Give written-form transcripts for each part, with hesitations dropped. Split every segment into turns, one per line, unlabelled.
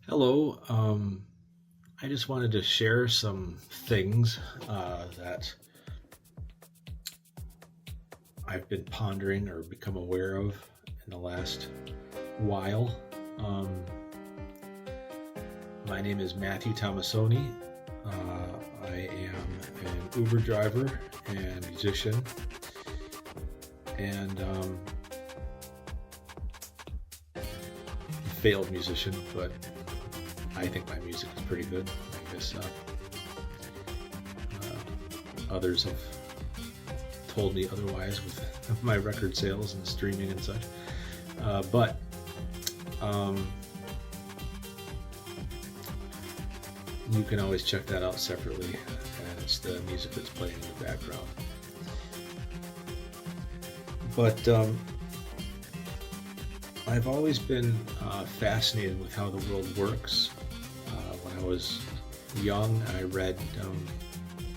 Hello. I just wanted to share some things that I've been pondering or become aware of in the last while. Um, my name is Matthew Tomasoni. I am an Uber driver and musician, and failed musician, but I think my music is pretty good. I guess others have told me otherwise with my record sales and streaming and such. But you can always check that out separately, and it's the music that's playing in the background. But I've always been fascinated with how the world works. When I was young, I read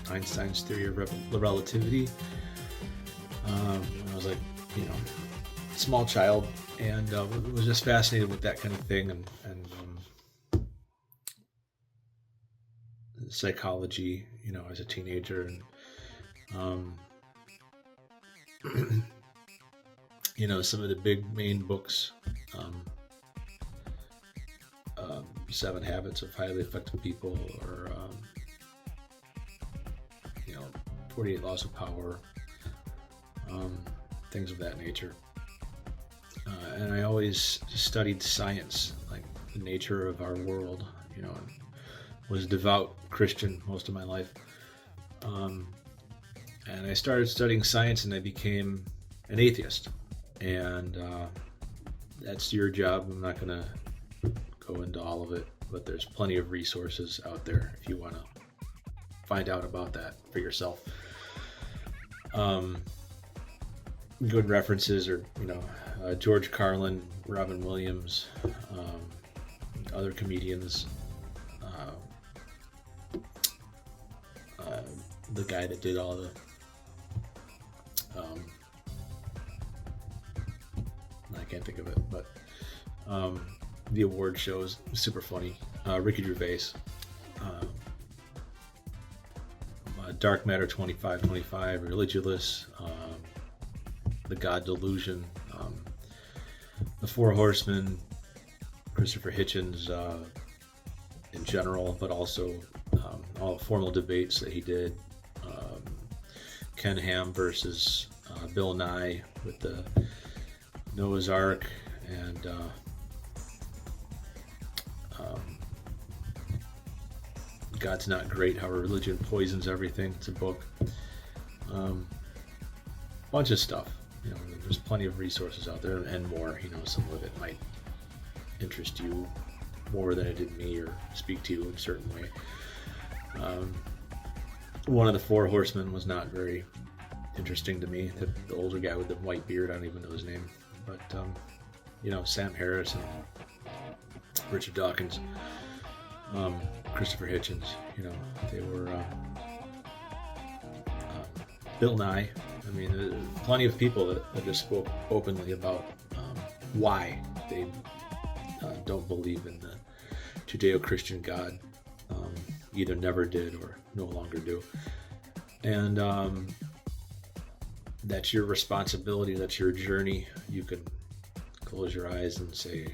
Einstein's theory of relativity. When I was like, small child, and was just fascinated with that kind of thing, and psychology, as a teenager, and some of the big main books, Seven Habits of Highly Effective People, or 48 Laws of Power, things of that nature. And I always studied science, like the nature of our world, and was a devout Christian most of my life. And I started studying science, and I became an atheist. And that's your job. I'm not going to go into all of it, but there's plenty of resources out there if you want to find out about that for yourself. Good references are, George Carlin, Robin Williams, other comedians, the guy that did all the I can't think of it, but the award shows, super funny. Ricky Gervais, Dark Matter 2525, Religulous, The God Delusion, The Four Horsemen, Christopher Hitchens in general, but also all formal debates that he did. Ken Ham versus Bill Nye with the Noah's Ark, and God's Not Great, How Religion Poisons Everything. It's a book. Bunch of stuff. There's plenty of resources out there, and more. Some of it might interest you more than it did me, or speak to you in a certain way. One of the Four Horsemen was not very interesting to me. The older guy with the white beard, I don't even know his name. But, Sam Harris and Richard Dawkins, Christopher Hitchens, they were Bill Nye. I mean, plenty of people that just spoke openly about why they don't believe in the Judeo-Christian God, either never did or no longer do. And that's your responsibility, that's your journey. You can close your eyes and say,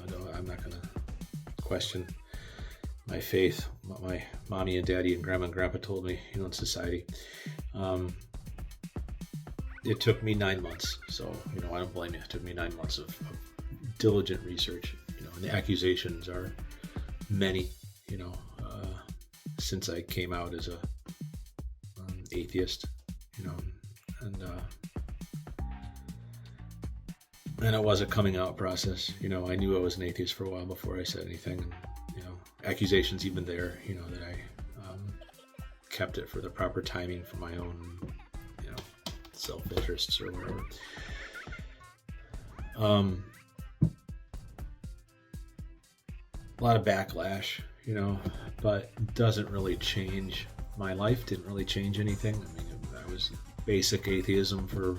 no, I'm not going to question my faith, what my mommy and daddy and grandma and grandpa told me, in society. It took me 9 months, so, I don't blame you. It took me 9 months of diligent research, and the accusations are many, since I came out as a atheist, and it was a coming out process. I knew I was an atheist for a while before I said anything, and, accusations even there, that I kept it for the proper timing for my own, self-interests or whatever. A lot of backlash, but doesn't really change my life. Didn't really change anything. I mean, I was basic atheism for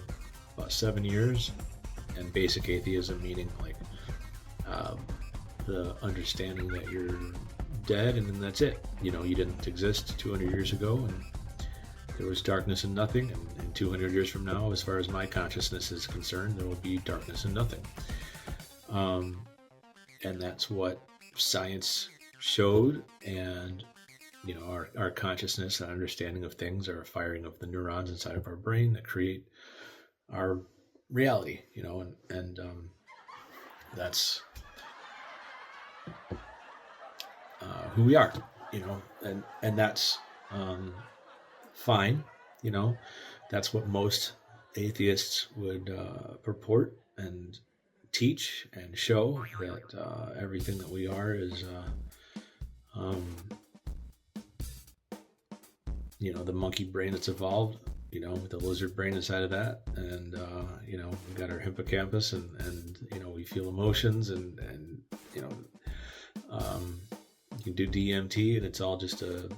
about 7 years, and basic atheism meaning like the understanding that you're dead and then that's it. You didn't exist 200 years ago, and there was darkness and nothing, and 200 years from now, as far as my consciousness is concerned, there will be darkness and nothing. And that's what science showed, and our consciousness and understanding of things are a firing of the neurons inside of our brain that create our reality, and that's who we are, and that's fine. That's what most atheists would purport and teach and show, that everything that we are is the monkey brain that's evolved, with the lizard brain inside of that, and we've got our hippocampus, and we feel emotions, and you can do DMT, and it's all just a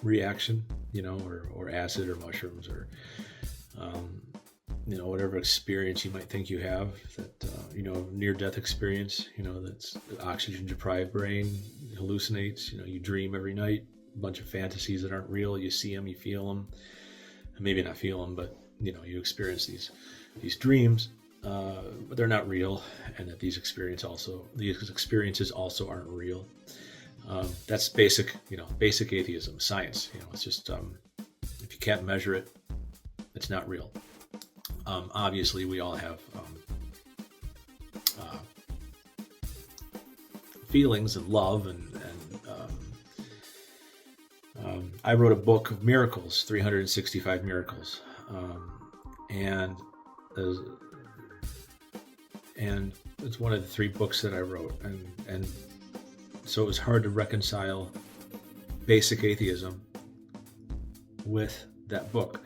reaction, or acid or mushrooms, or whatever experience you might think you have, that near-death experience, that's oxygen deprived brain hallucinates. You dream every night, a bunch of fantasies that aren't real. You see them, you feel them, maybe not feel them, but you experience these dreams, but they're not real, and that these experiences also aren't real. That's basic atheism, science. It's just if you can't measure it, it's not real. Obviously, we all have feelings and love, and I wrote a book of miracles, 365 miracles, and it's one of the 3 books that I wrote, and so it was hard to reconcile basic atheism with that book.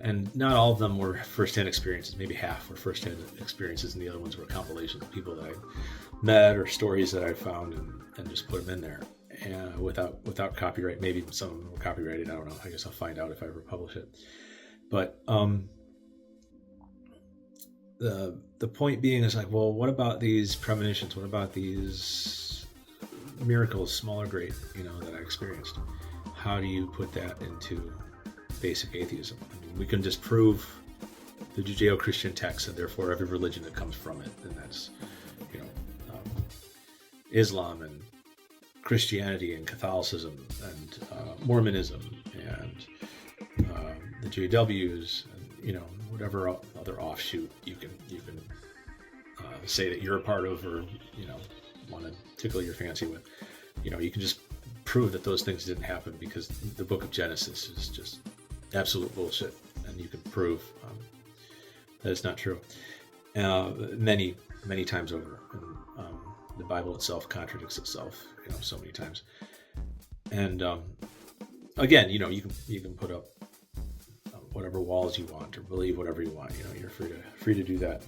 And not all of them were first-hand experiences. Maybe half were first-hand experiences, and the other ones were compilations of people that I met or stories that I found, and just put them in there, and without copyright. Maybe some of them were copyrighted. I don't know. I guess I'll find out if I ever publish it. But the point being is, like, well, what about these premonitions? What about these miracles, small or great, that I experienced? How do you put that into basic atheism? I mean, we can just prove the Judeo-Christian text, and therefore every religion that comes from it, and that's Islam and Christianity and Catholicism and Mormonism and the JWs, and whatever other offshoot you can say that you're a part of, or want to tickle your fancy with. You can just prove that those things didn't happen, because the book of Genesis is just absolute bullshit, and you can prove that it's not true many times over. And the Bible itself contradicts itself, so many times. And again, you can put up whatever walls you want, or believe whatever you want. You're free to do that.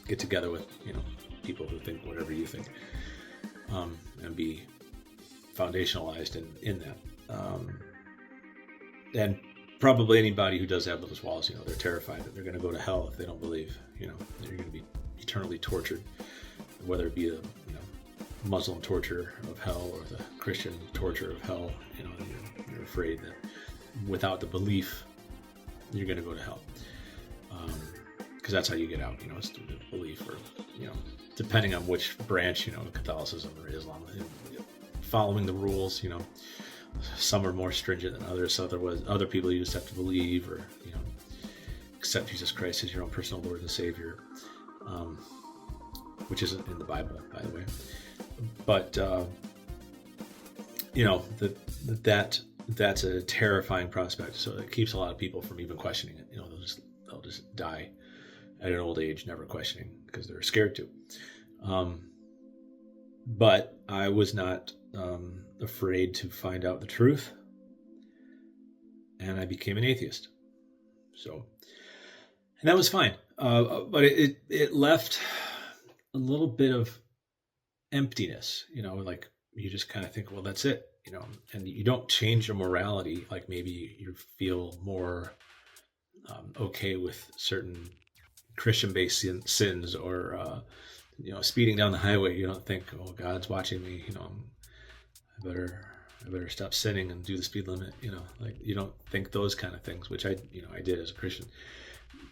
Get together with people who think whatever you think, and be foundationalized in that. And probably anybody who does have those walls, they're terrified that they're going to go to hell if they don't believe. They're going to be eternally tortured, whether it be the Muslim torture of hell or the Christian torture of hell. You're afraid that without the belief, you're going to go to hell, because that's how you get out. It's through the belief, or depending on which branch, Catholicism or Islam, following the rules. Some are more stringent than others. Other people you just have to believe, or accept Jesus Christ as your own personal Lord and Savior, which isn't in the Bible, by the way. But that's a terrifying prospect. So it keeps a lot of people from even questioning it. They'll just die at an old age, never questioning, because they're scared to. But I was not afraid to find out the truth, and I became an atheist. So, and that was fine. But it left a little bit of emptiness, like you just kind of think, well, that's it, and you don't change your morality. Like maybe you feel more okay with certain Christian-based sins, or speeding down the highway. You don't think, oh, God's watching me. I better stop sinning and do the speed limit. Like, you don't think those kind of things, which I did as a Christian.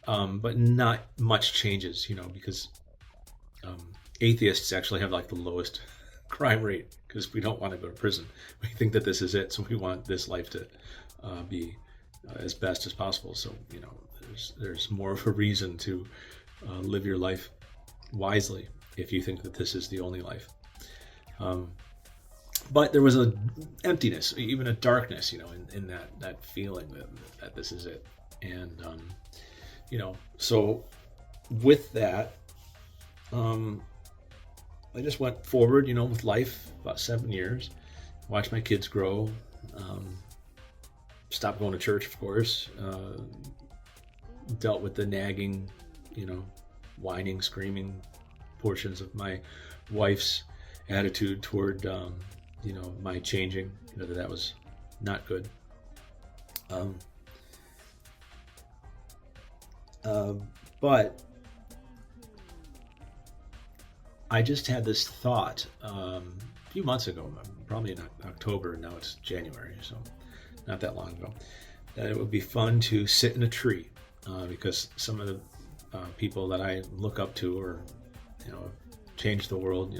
But not much changes, because atheists actually have like the lowest crime rate, because we don't want to go to prison. We think that this is it, so we want this life to be as best as possible. So there's more of a reason to live your life wisely if you think that this is the only life. But there was an emptiness, even a darkness, in that feeling that this is it. And so with that, I just went forward, with life, about 7 years, watched my kids grow, stopped going to church, of course, dealt with the nagging, whining, screaming portions of my wife's attitude toward, my changing, that was not good. But I just had this thought a few months ago, probably in October, and now it's January, so not that long ago, that it would be fun to sit in a tree, because some of the people that I look up to, or changed the world,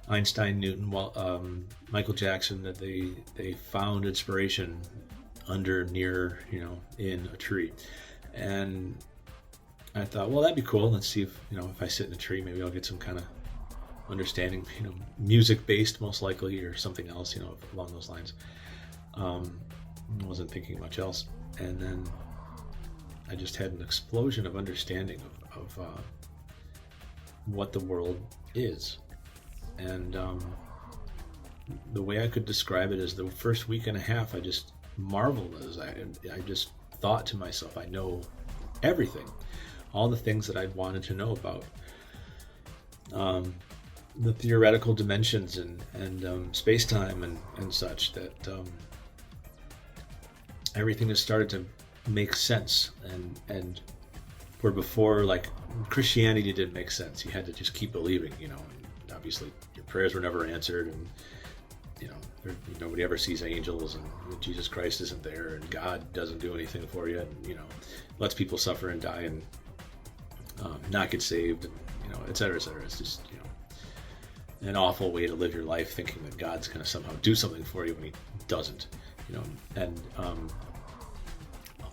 Einstein, Newton, Michael Jackson, that they found inspiration near, in a tree. And I thought, well, that'd be cool. Let's see if I sit in a tree, maybe I'll get some kind of understanding, music based, most likely, or something else, along those lines. I wasn't thinking much else. And then I just had an explosion of understanding of what the world is. And the way I could describe it is, the first week and a half, I just marveled as I just thought to myself, I know everything, all the things that I'd wanted to know about, the theoretical dimensions and space-time and such, that everything has started to make sense, and where before, like, Christianity didn't make sense. You had to just keep believing, and obviously your prayers were never answered, and nobody ever sees angels, and Jesus Christ isn't there, and God doesn't do anything for you, and lets people suffer and die and not get saved, and et cetera, et cetera. It's just an awful way to live your life, thinking that God's going to somehow do something for you when He doesn't. And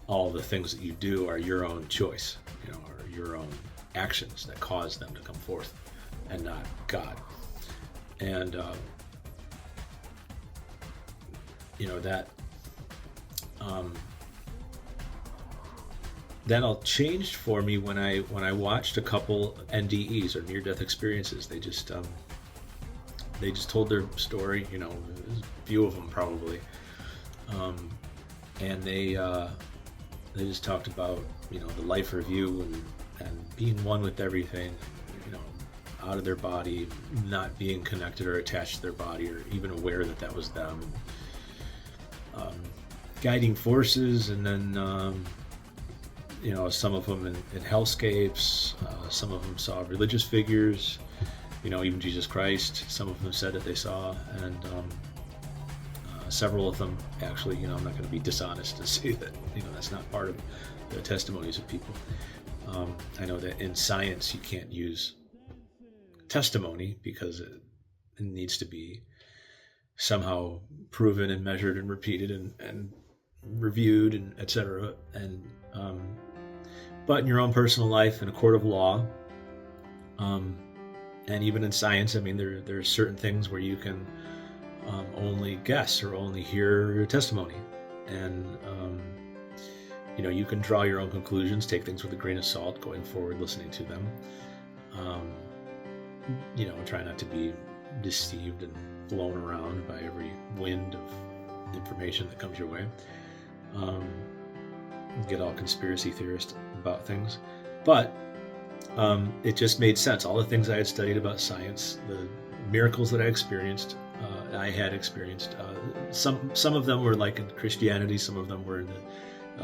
all the things that you do are your own choice, or your own actions that cause them to come forth, and not God. And that all changed for me when I watched a couple NDEs, or near-death experiences. They just told their story, a few of them probably, and they just talked about the life review and being one with everything, out of their body, not being connected or attached to their body, or even aware that was them. Guiding forces, and then some of them in hellscapes, some of them saw religious figures, even Jesus Christ. Some of them said that they saw, and several of them actually, I'm not going to be dishonest to say that that's not part of the testimonies of people. I know that in science you can't use testimony because it needs to be somehow proven and measured and repeated and reviewed, and etc. And but in your own personal life, in a court of law, and even in science, there are certain things where you can only guess or only hear your testimony, and you can draw your own conclusions, take things with a grain of salt going forward, listening to them, try not to be deceived and blown around by every wind of information that comes your way. Get all conspiracy theorist about things, but it just made sense. All the things I had studied about science, the miracles that I had experienced, some of them were like in Christianity, some of them were in the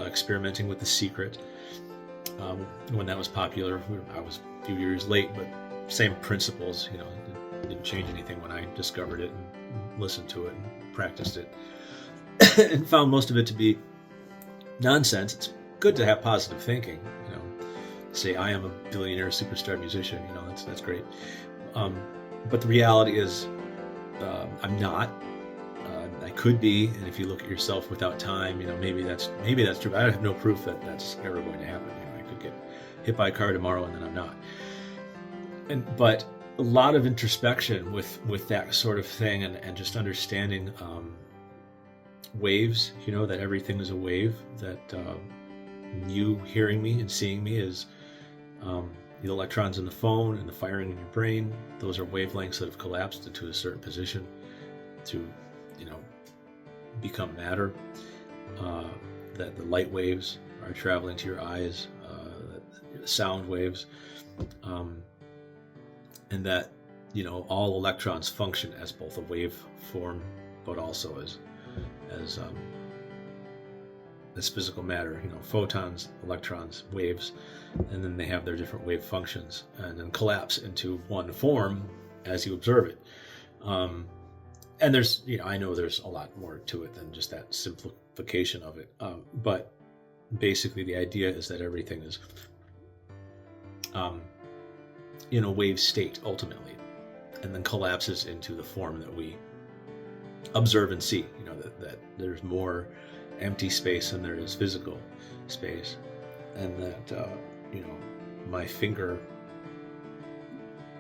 experimenting with The Secret, when that was popular. I was a few years late, but same principles, it didn't change anything when I discovered it and listened to it and practiced it and found most of it to be nonsense. It's good to have positive thinking, say I am a billionaire superstar musician, that's great. But the reality is, I'm not. I could be, and if you look at yourself without time, maybe that's true. But I have no proof that that's ever going to happen. I could get hit by a car tomorrow, and then I'm not. But a lot of introspection with that sort of thing, and just understanding waves. That everything is a wave. That you hearing me and seeing me is the electrons in the phone and the firing in your brain. Those are wavelengths that have collapsed into a certain position to become matter. That the light waves are traveling to your eyes, sound waves, and that all electrons function as both a wave form, but also as physical matter. Photons, electrons, waves, and then they have their different wave functions, and then collapse into one form as you observe it. And there's, I know there's a lot more to it than just that simplification of it. But basically the idea is that everything is in a wave state ultimately, and then collapses into the form that we observe and see. That there's more empty space than there is physical space, and that my finger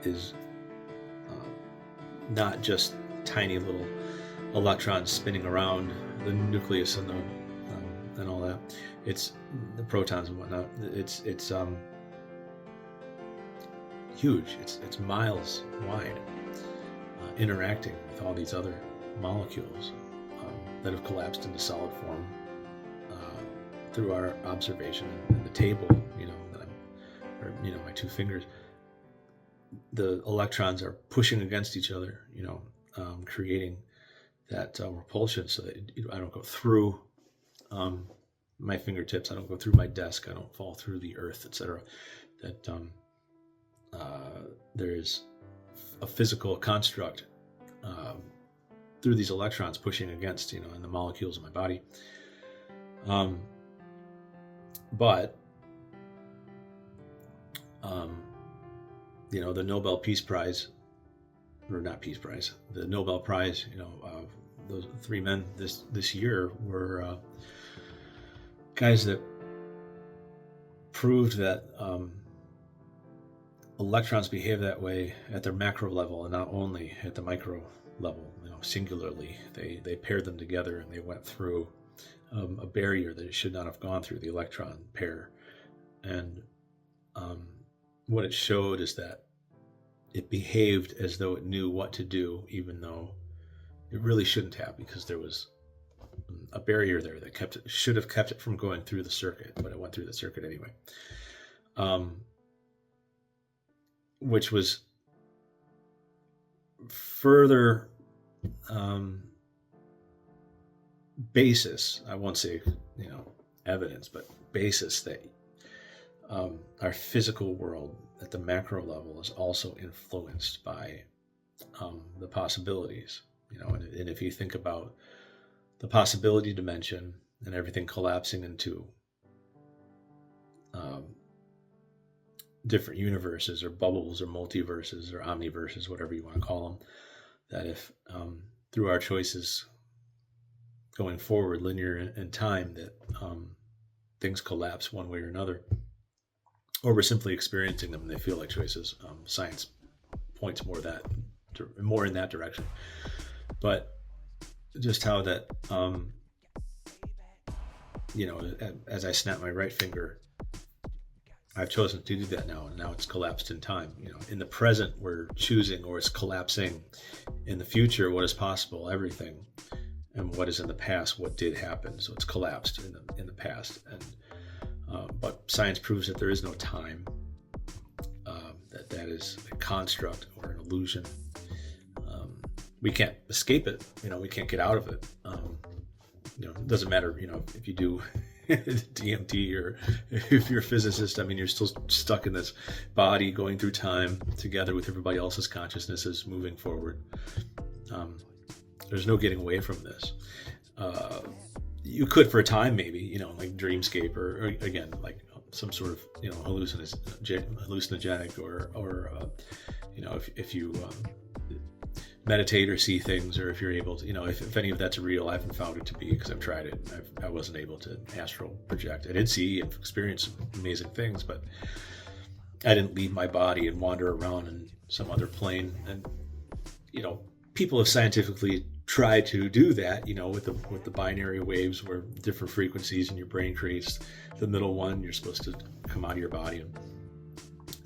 is not just tiny little electrons spinning around the nucleus and and all that. It's the protons and whatnot. It's huge. It's miles wide, interacting with all these other molecules that have collapsed into solid form through our observation. And the table, my two fingers, the electrons are pushing against each other, creating that repulsion, so that I don't go through my fingertips, I don't go through my desk, I don't fall through the earth, etc. That there's a physical construct through these electrons pushing against, in the molecules of my body. But the Nobel Peace Prize, or not Peace Prize, the Nobel Prize, those three men this year were guys that proved that electrons behave that way at their macro level and not only at the micro level, singularly. They paired them together and they went through a barrier that it should not have gone through, the electron pair. And what it showed is that it behaved as though it knew what to do, even though it really shouldn't have, because there was a barrier there that should have kept it from going through the circuit, but it went through the circuit anyway. Which was further basis, I won't say evidence, but basis that our physical world at the macro level is also influenced by the possibilities, and if you think about the possibility dimension and everything collapsing into different universes or bubbles or multiverses or omniverses, whatever you want to call them, that if through our choices going forward, linear in time, that things collapse one way or another, or we're simply experiencing them and they feel like choices. Science points more in that direction. But just how that, as I snap my right finger, I've chosen to do that now, and now it's collapsed in time. In the present, we're choosing, or it's collapsing. In the future, what is possible, everything, and what is in the past, what did happen. So it's collapsed in the past, and but science proves that there is no time. That is a construct or an illusion. We can't escape it. We can't get out of it. It doesn't matter. If you do DMT, or if you're a physicist, I mean, you're still stuck in this body going through time together with everybody else's consciousnesses moving forward. There's no getting away from this. You could for a time, maybe, like dreamscape, or again, like some sort of, hallucinogenic, or if you meditate or see things, or if you're able to, if any of that's real. I haven't found it to be, because I've tried it. I wasn't able to astral project. I did see and experience amazing things, but I didn't leave my body and wander around in some other plane. And people have scientifically tried to do that, with the binary waves, where different frequencies in your brain creates the middle one. You're supposed to come out of your body, and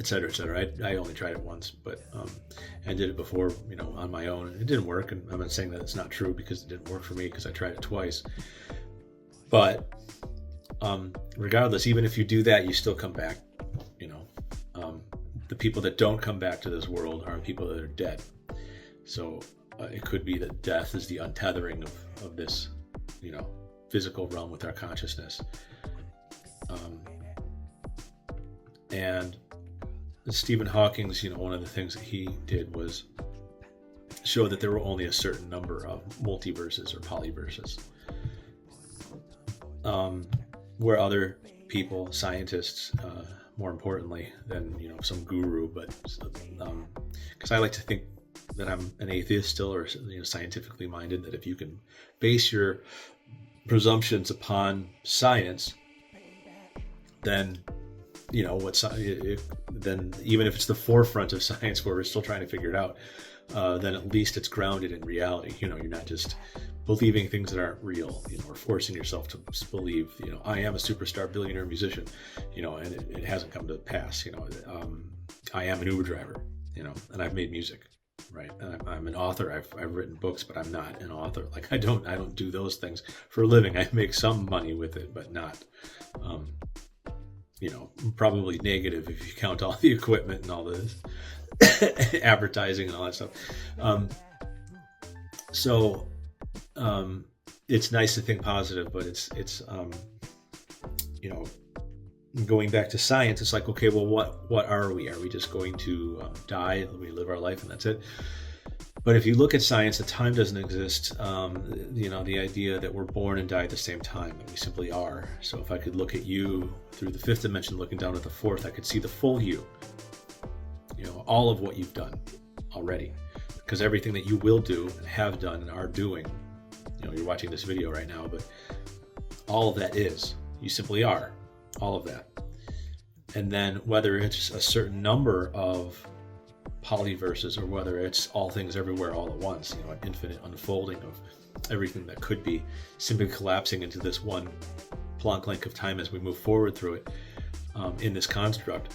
et cetera, et cetera. I only tried it once, but I did it before, on my own, and it didn't work. And I'm not saying that it's not true, because it didn't work for me, because I tried it twice. But regardless, even if you do that, you still come back. The people that don't come back to this world are people that are dead. So it could be that death is the untethering of this, physical realm with our consciousness. And Stephen Hawking's, one of the things that he did was show that there were only a certain number of multiverses or polyverses, where other people, scientists, more importantly than some guru, but because I like to think that I'm an atheist still, or scientifically minded, that if you can base your presumptions upon science, then then even if it's the forefront of science where we're still trying to figure it out, then at least it's grounded in reality. You're not just believing things that aren't real, or forcing yourself to believe, I am a superstar billionaire musician, and it hasn't come to pass. I am an Uber driver, and I've made music, right? And I'm an author. I've written books, but I'm not an author. Like I don't do those things for a living. I make some money with it, but not, probably negative if you count all the equipment and all this advertising and all that stuff. It's nice to think positive, but it's going back to science, it's like, okay, well, what are we? Are we just going to die? We live our life and that's it? But if you look at science, the time doesn't exist. The idea that we're born and die at the same time, that we simply are. So if I could look at you through the fifth dimension, looking down at the fourth, I could see the full you. All of what you've done already, because everything that you will do and have done and are doing, you're watching this video right now, but all of that is, you simply are all of that. And then whether it's a certain number of polyverses, or whether it's all things everywhere all at once, an infinite unfolding of everything that could be, simply collapsing into this one Planck length of time as we move forward through it, in this construct,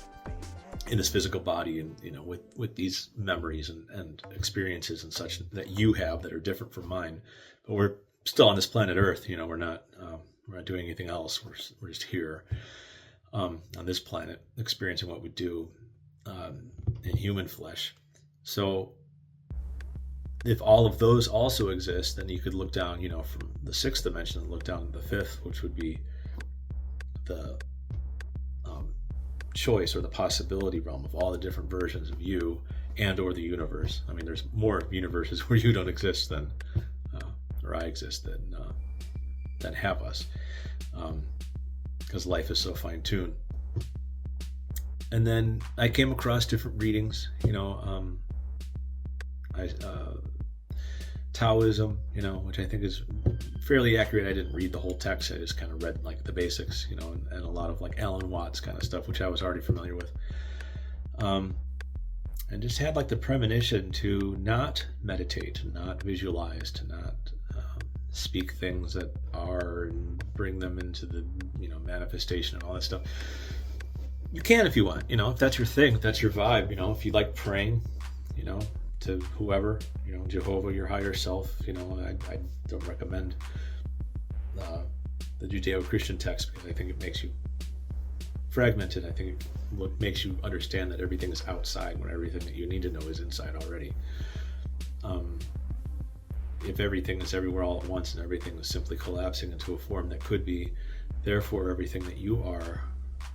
in this physical body, and with these memories and experiences and such that you have that are different from mine. But we're still on this planet Earth. We're not doing anything else. We're just here on this planet, experiencing what we do in human flesh. So if all of those also exist, then you could look down, from the sixth dimension, and look down to the fifth, which would be the choice or the possibility realm of all the different versions of you and or the universe. I mean, there's more universes where you don't exist than or I exist than have us, because life is so fine-tuned. And then I came across different readings, Taoism, which I think is fairly accurate. I didn't read the whole text. I just kind of read like the basics, and a lot of like Alan Watts kind of stuff, which I was already familiar with. And just had like the premonition to not meditate, to not visualize, to not speak things that are, and bring them into the, manifestation and all that stuff. You can if you want, if that's your thing, if that's your vibe, if you like praying, to whoever, Jehovah, your higher self, I don't recommend the Judeo-Christian text, because I think it makes you fragmented. I think it makes you understand that everything is outside when everything that you need to know is inside already. If everything is everywhere all at once, and everything is simply collapsing into a form that could be Therefore, everything that you are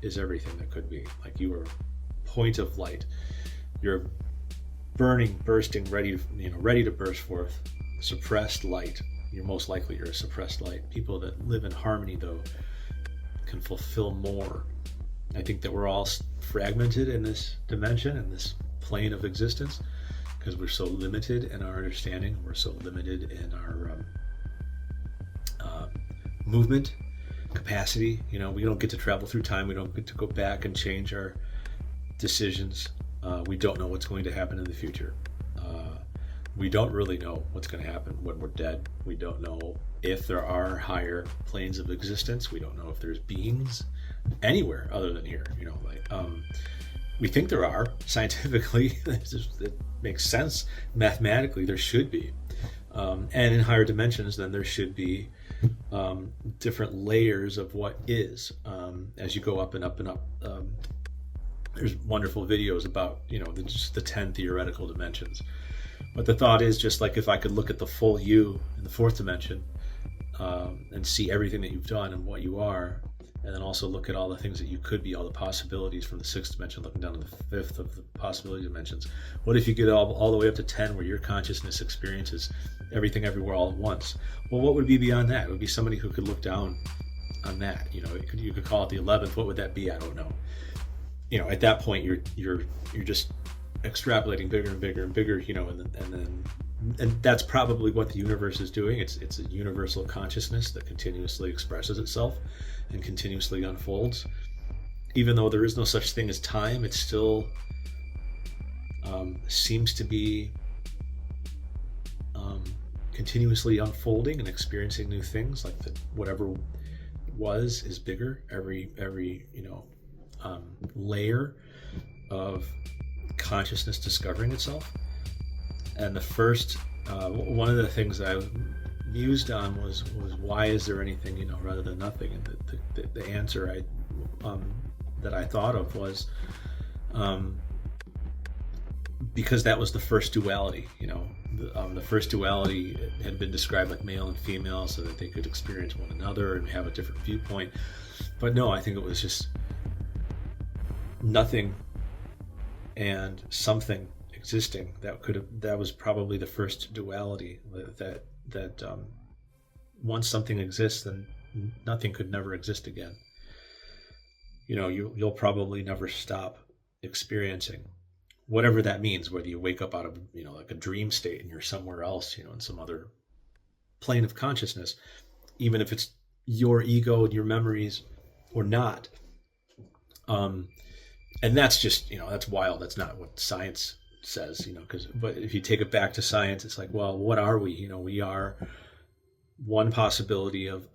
is everything that could be. Like, you are point of light. You're burning, bursting, ready to burst forth. Suppressed light. You're most likely you're a suppressed light. People that live in harmony, though, can fulfill more. I think that we're all fragmented in this dimension, in this plane of existence, because we're so limited in our understanding. We're so limited in our movement capacity. We don't get to travel through time. We don't get to go back and change our decisions. We don't know what's going to happen in the future. We don't really know what's going to happen when we're dead. We don't know if there are higher planes of existence. We don't know if there's beings anywhere other than here. We think there are. Scientifically, it makes sense. Mathematically, there should be. And in higher dimensions, then there should be different layers of what is. As you go up and up and up, there's wonderful videos about just the 10 theoretical dimensions. But the thought is, just like if I could look at the full you in the fourth dimension and see everything that you've done and what you are, and then also look at all the things that you could be, all the possibilities from the sixth dimension, looking down to the fifth of the possibility dimensions. What if you get all the way up to 10, where your consciousness experiences everything everywhere all at once? Well, what would be beyond that? It would be somebody who could look down on that. You could call it the 11th. What would that be? I don't know. At that point, you're just extrapolating bigger and bigger and bigger, and that's probably what the universe is doing. It's a universal consciousness that continuously expresses itself and continuously unfolds. Even though there is no such thing as time, it still seems to be continuously unfolding and experiencing new things. Like whatever was is bigger. Every layer of consciousness discovering itself. And the first one of the things that I mused on was why is there anything rather than nothing? And the answer that I thought of was because that was the first duality. The first duality had been described like male and female, so that they could experience one another and have a different viewpoint. But no, I think it was just nothing and something existing. That was probably the first duality, that once something exists, then nothing could never exist again. You'll probably never stop experiencing whatever that means, whether you wake up out of like a dream state and you're somewhere else, in some other plane of consciousness, even if it's your ego and your memories or not. And that's just, that's wild. That's not what science says, but if you take it back to science, it's like, well, what are we? We are one possibility of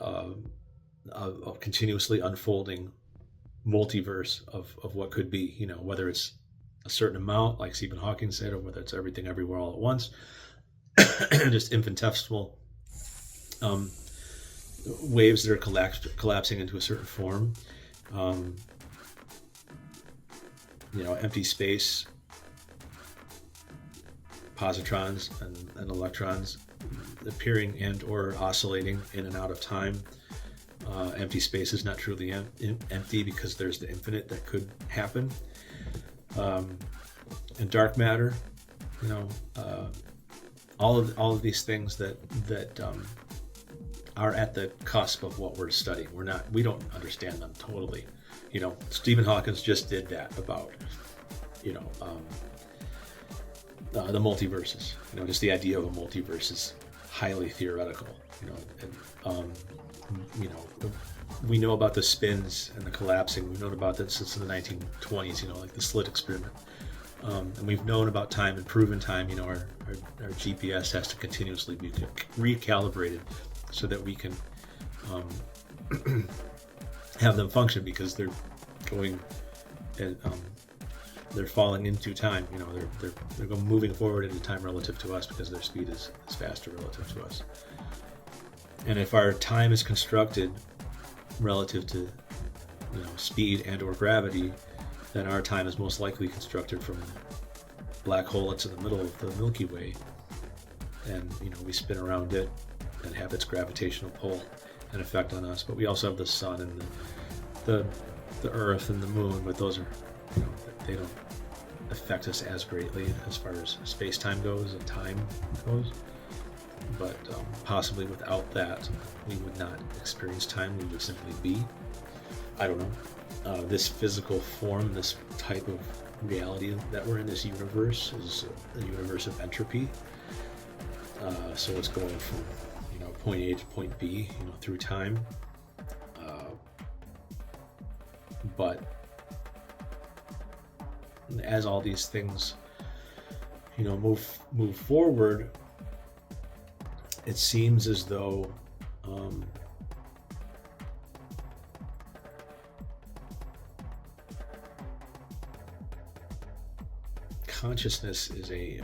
continuously unfolding multiverse of what could be, whether it's a certain amount, like Stephen Hawking said, or whether it's everything everywhere all at once, just infinitesimal waves that are collapsing into a certain form. Empty space, positrons and electrons appearing and or oscillating in and out of time. Empty space is not truly empty, because there's the infinite that could happen. And dark matter, all of these things that are at the cusp of what we're studying. We don't understand them totally. Stephen Hawking just did that about, the multiverses. Just the idea of a multiverse is highly theoretical. We know about the spins and the collapsing. We've known about this since the 1920s. Like the slit experiment. And we've known about time and proven time. Our GPS has to continuously be recalibrated so that we can have them function, because they're going and they're falling into time. They're moving forward into time relative to us, because their speed is faster relative to us. And if our time is constructed relative to speed and or gravity, then our time is most likely constructed from a black hole that's in the middle of the Milky Way, and we spin around it and have its gravitational pull, an effect on us, but we also have the sun and the earth and the moon, but those are, they don't affect us as greatly as far as space-time goes and time goes. But possibly without that, we would not experience time. We would simply be. I don't know. This physical form, this type of reality that we're in, this universe, is a universe of entropy. So it's going from point A to point B, through time. But as all these things, move forward, it seems as though consciousness is a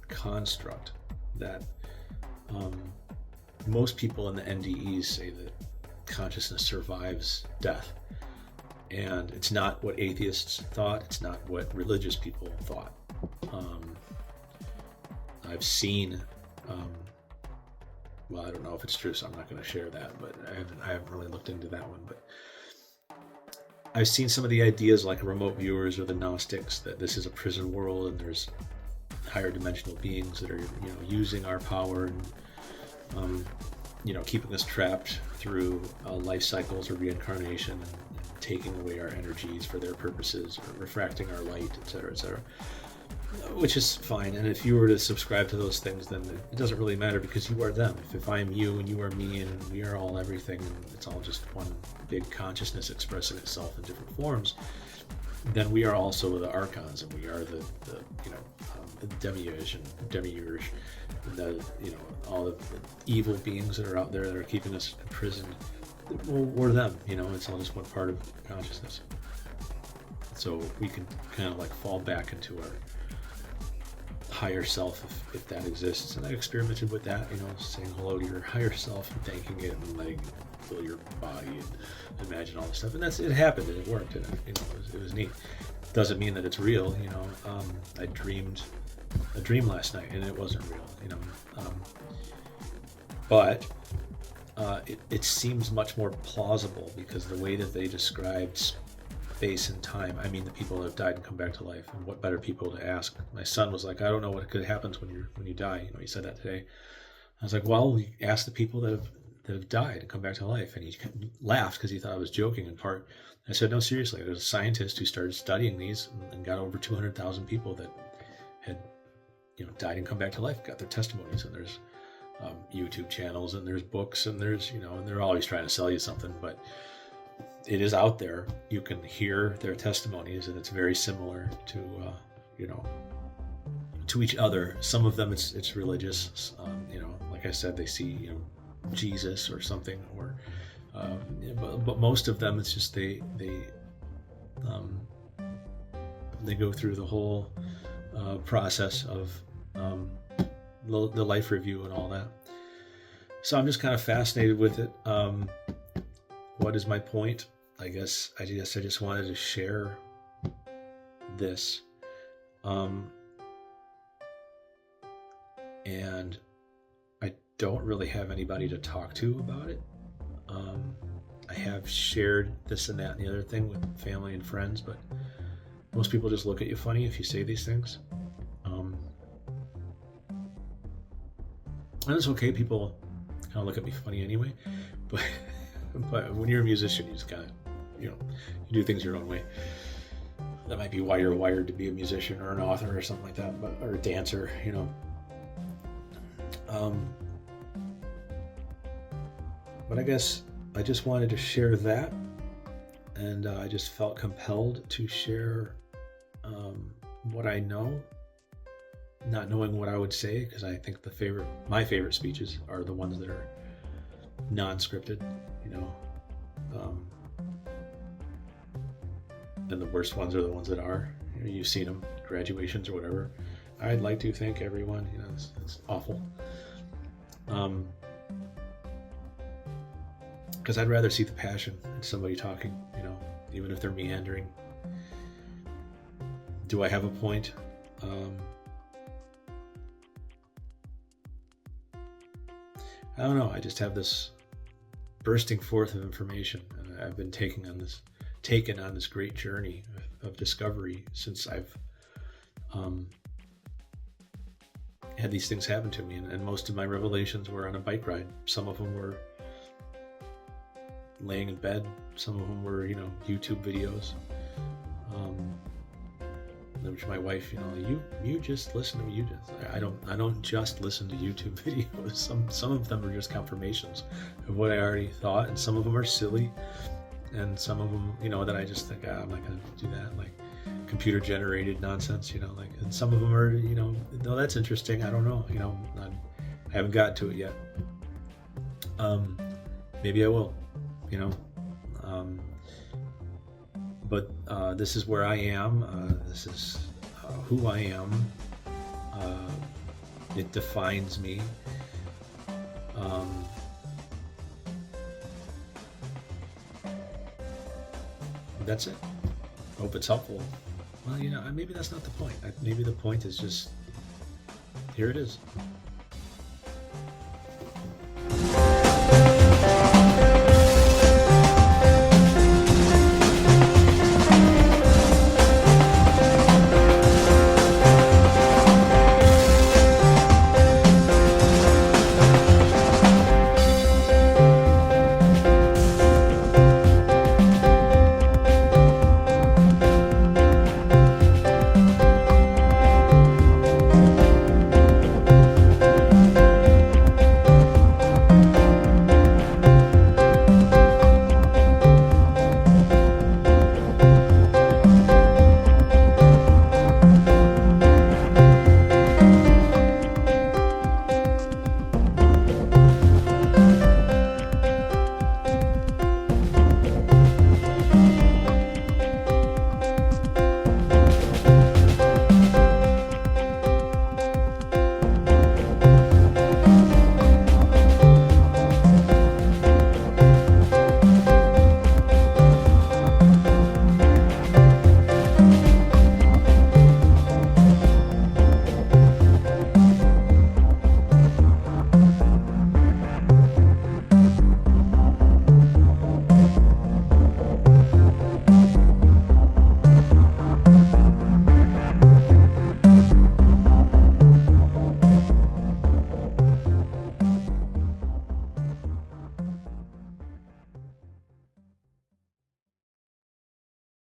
construct that most people in the NDEs say that consciousness survives death. And it's not what atheists thought. It's not what religious people thought. I've seen, well, I don't know if it's true, so I'm not going to share that, but I haven't really looked into that one. But I've seen some of the ideas, like remote viewers or the Gnostics, that this is a prison world and there's higher dimensional beings that are, using our power and, keeping us trapped through life cycles or reincarnation and taking away our energies for their purposes, or refracting our light, etc., which is fine. And if you were to subscribe to those things, then it doesn't really matter, because you are them. If I'm you and you are me and we are all everything, and it's all just one big consciousness expressing itself in different forms, then we are also the archons, and we are the demiurge, and the all the evil beings that are out there that are keeping us imprisoned. We're them. It's all just one part of consciousness. So we can kind of like fall back into our higher self if that exists. And I experimented with that, saying hello to your higher self and thanking it, and letting it fill your body and imagine all this stuff. And it happened, and it worked, and it was neat. Doesn't mean that it's real. I dreamed a dream last night, and it wasn't real. But it seems much more plausible, because the way that they described space and time, I mean, the people that have died and come back to life, and what better people to ask? My son was like, I don't know what could happen when you die. He said that today. I was like, well, we asked the people that have died and come back to life, and he laughed because he thought I was joking in part. I said, no, seriously. There's a scientist who started studying these and got over 200,000 people that had died and come back to life, got their testimonies, and there's YouTube channels, and there's books, and there's and they're always trying to sell you something, but it is out there. You can hear their testimonies, and it's very similar to to each other. Some of them it's religious. Like I said, they see Jesus or something, or but most of them it's just they go through the whole process of the life review and all that. So I'm just kind of fascinated with it. What is my point? I guess I just wanted to share this. And I don't really have anybody to talk to about it. I have shared this and that and the other thing with family and friends, but most people just look at you funny if you say these things. And it's okay, people kind of look at me funny anyway, but when you're a musician, you just kind of, you do things your own way. That might be why you're wired to be a musician or an author or something like that, or a dancer, But I guess I just wanted to share that, and I just felt compelled to share what I know, not knowing what I would say, because I think my favorite speeches are the ones that are non-scripted, and the worst ones are the ones that are. You've seen them, graduations or whatever. I'd like to thank everyone. It's awful. Because I'd rather see the passion in somebody talking, even if they're meandering. Do I have a point? I don't know. I just have this bursting forth of information, and I've been taken on this great journey of discovery since I've had these things happen to me, and most of my revelations were on a bike ride. Some of them were laying in bed. Some of them were, YouTube videos. Which my wife, you just listen to me. I don't just listen to YouTube videos. Some of them are just confirmations of what I already thought, and some of them are silly, and some of them, that I just think, I'm not gonna do that, like computer generated nonsense, and some of them are, no, that's interesting. I don't know, I haven't got to it yet. Maybe I will, but this is where I am. This is who I am. It defines me. That's it. Hope it's helpful. Well, maybe that's not the point. Maybe the point is just, here it is.